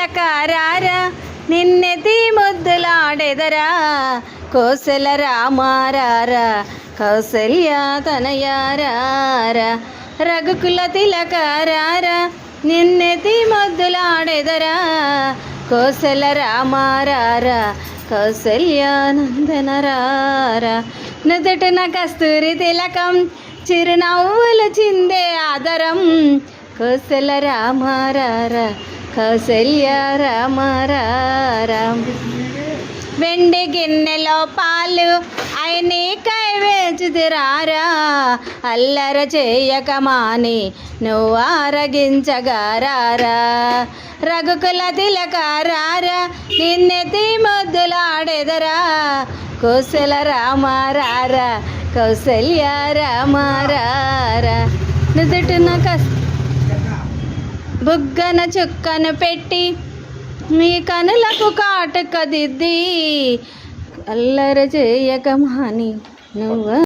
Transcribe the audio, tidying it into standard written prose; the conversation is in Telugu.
తిలకారారా నిన్నెతి ముద్దులాడెదరా కోసల రామారారా కౌసల్య తనయారారా రఘుకుల తిలకారారా నిన్నెతి ముద్దులాడెదరా కోసల రామారారా కౌసల్యానందనరారా నుదుటిన కస్తూరి తిలకం చిరునవ్వులు చిందే ఆదరం కోసల రామారారా కౌసల్య రామారారా వెండి గిన్నెలో పాలు అయినకై వేచుదిరారా అల్లర చేయక మాని నువ్వు ఆరగించగారారా రఘుకుల తిలకారారా నిన్నెతి ముద్దులాడెదరా కోసల రామారారా కౌసల్య రామారారా నుదుటిన బుగ్గన చుక్కను పెట్టి మీ కనులకు కాటుక దిద్ది అల్లర చేయక మాని నువ్వు